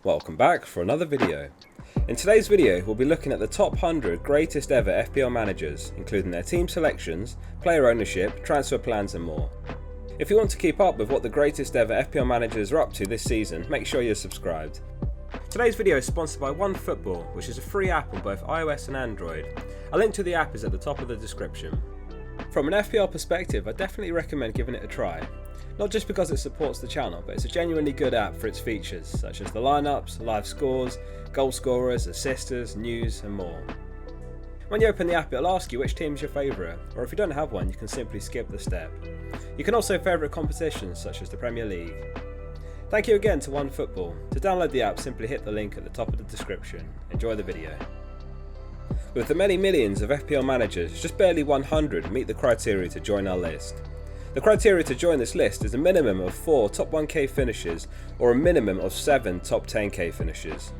Welcome back for another video. In today's video we'll be looking at the top 100 greatest ever FPL managers, including their team selections, player ownership, transfer plans and more. If you want to keep up with what the greatest ever FPL managers are up to this season, make sure you're subscribed. Today's video is sponsored by OneFootball, which is a free app on both iOS and Android. A link to the app is at the top of the description. From an FPL perspective, I definitely recommend giving it a try. Not just because it supports the channel, but it's a genuinely good app for its features, such as the lineups, live scores, goal scorers, assisters, news and more. When you open the app, it'll ask you which team is your favourite, or if you don't have one, you can simply skip the step. You can also favourite competitions such as the Premier League. Thank you again to OneFootball. To download the app, simply hit the link at the top of the description. Enjoy the video. With the many millions of FPL managers, just barely 100 meet the criteria to join our list. The criteria to join this list is a minimum of 4 top 1k finishes or a minimum of 7 top 10k finishes.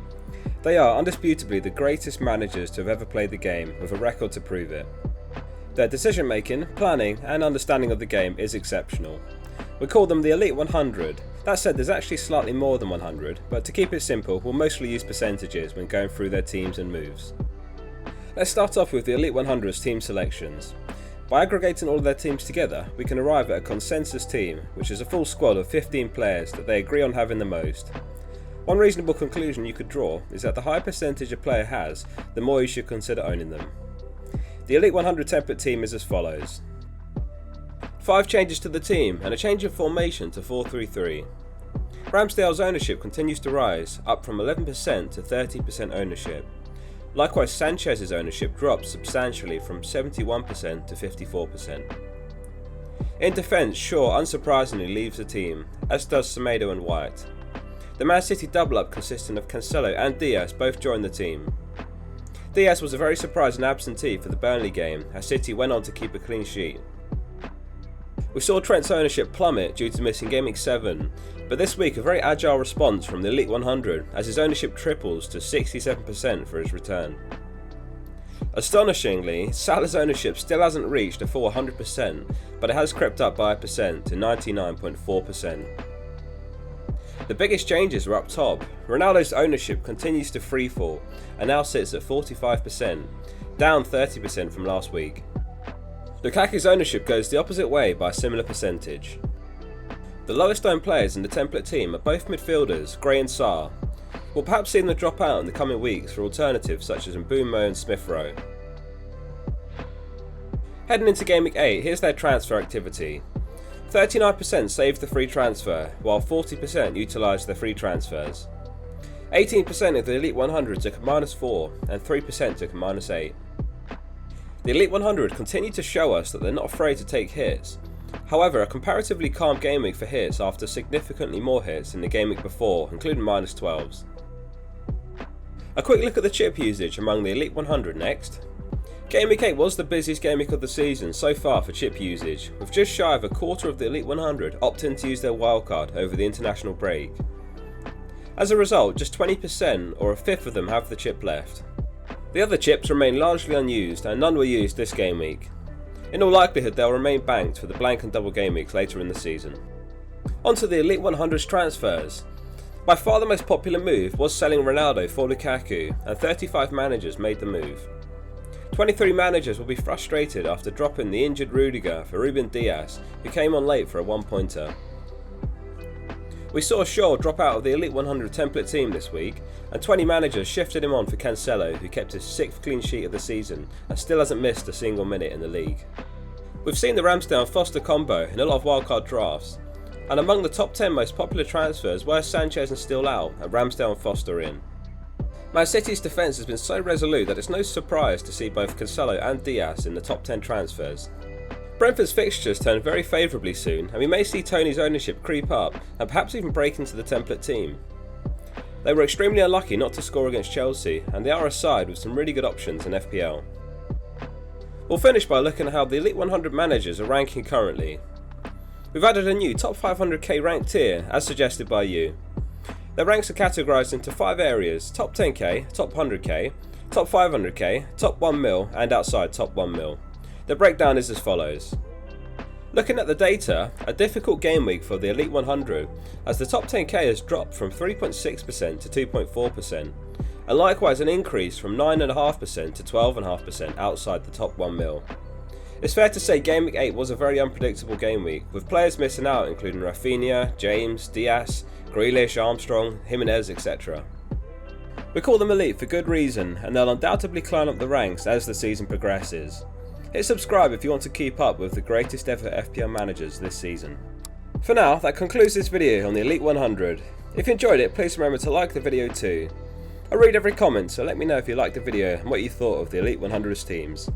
They are undisputably the greatest managers to have ever played the game, with a record to prove it. Their decision making, planning and understanding of the game is exceptional. We call them the Elite 100. That said, there's actually slightly more than 100, but to keep it simple, we'll mostly use percentages when going through their teams and moves. Let's start off with the Elite 100's team selections. By aggregating all of their teams together, we can arrive at a consensus team, which is a full squad of 15 players that they agree on having the most. One reasonable conclusion you could draw is that the higher percentage a player has, the more you should consider owning them. The Elite 100 template team is as follows. 5 changes to the team and a change of formation to 4-3-3. Ramsdale's ownership continues to rise, up from 11% to 30% ownership. Likewise, Sanchez's ownership drops substantially from 71% to 54%. In defence, Shaw unsurprisingly leaves the team, as does Semedo and White. The Man City double-up consisting of Cancelo and Diaz both joined the team. Diaz was a very surprising absentee for the Burnley game, as City went on to keep a clean sheet. We saw Trent's ownership plummet due to missing Gameweek 7, but this week a very agile response from the Elite 100 as his ownership triples to 67% for his return. Astonishingly, Salah's ownership still hasn't reached a full 100%, but it has crept up by a percent to 99.4%. The biggest changes are up top. Ronaldo's ownership continues to freefall and now sits at 45%, down 30% from last week. Lukaku's ownership goes the opposite way by a similar percentage. The lowest owned players in the template team are both midfielders, Gray and Sarr. We'll perhaps see them drop out in the coming weeks for alternatives such as Mbeumo and Smith Rowe. Heading into Gameweek 8, here's their transfer activity. 39% saved the free transfer, while 40% utilised their free transfers. 18% of the Elite 100 took a -4 and 3% took a -8. The Elite 100 continue to show us that they're not afraid to take hits. However, a comparatively calm game week for hits after significantly more hits in the game week before, including -12s. A quick look at the chip usage among the Elite 100 next. Game week 8 was the busiest game week of the season so far for chip usage, with just shy of a quarter of the Elite 100 opting to use their wildcard over the international break. As a result, just 20% or a fifth of them have the chip left. The other chips remain largely unused and none were used this game week. In all likelihood they'll remain banked for the blank and double game weeks later in the season. On to the Elite 100's transfers. By far the most popular move was selling Ronaldo for Lukaku, and 35 managers made the move. 23 managers will be frustrated after dropping the injured Rudiger for Ruben Diaz, who came on late for a one-pointer. We saw Shaw drop out of the Elite 100 template team this week, and 20 managers shifted him on for Cancelo, who kept his 6th clean sheet of the season and still hasn't missed a single minute in the league. We've seen the Ramsdale and Foster combo in a lot of wildcard drafts, and among the top 10 most popular transfers were Sanchez and still out, and Ramsdale and Foster in. Man City's defence has been so resolute that it's no surprise to see both Cancelo and Diaz in the top 10 transfers. Brentford's fixtures turn very favourably soon, and we may see Tony's ownership creep up and perhaps even break into the template team. They were extremely unlucky not to score against Chelsea, and they are a side with some really good options in FPL. We'll finish by looking at how the Elite 100 managers are ranking currently. We've added a new top 500k ranked tier as suggested by you. Their ranks are categorised into 5 areas: top 10k, top 100k, top 500k, top 1 mil and outside top 1 mil. The breakdown is as follows. Looking at the data, a difficult game week for the Elite 100 as the top 10k has dropped from 3.6% to 2.4%, and likewise an increase from 9.5% to 12.5% outside the top 1 mil. It's fair to say Game Week 8 was a very unpredictable game week, with players missing out including Rafinha, James, Diaz, Grealish, Armstrong, Jimenez, etc. We call them elite for good reason, and they'll undoubtedly climb up the ranks as the season progresses. Hit subscribe if you want to keep up with the greatest ever FPL managers this season. For now, that concludes this video on the Elite 100. If you enjoyed it, please remember to like the video too. I read every comment, so let me know if you liked the video and what you thought of the Elite 100's teams.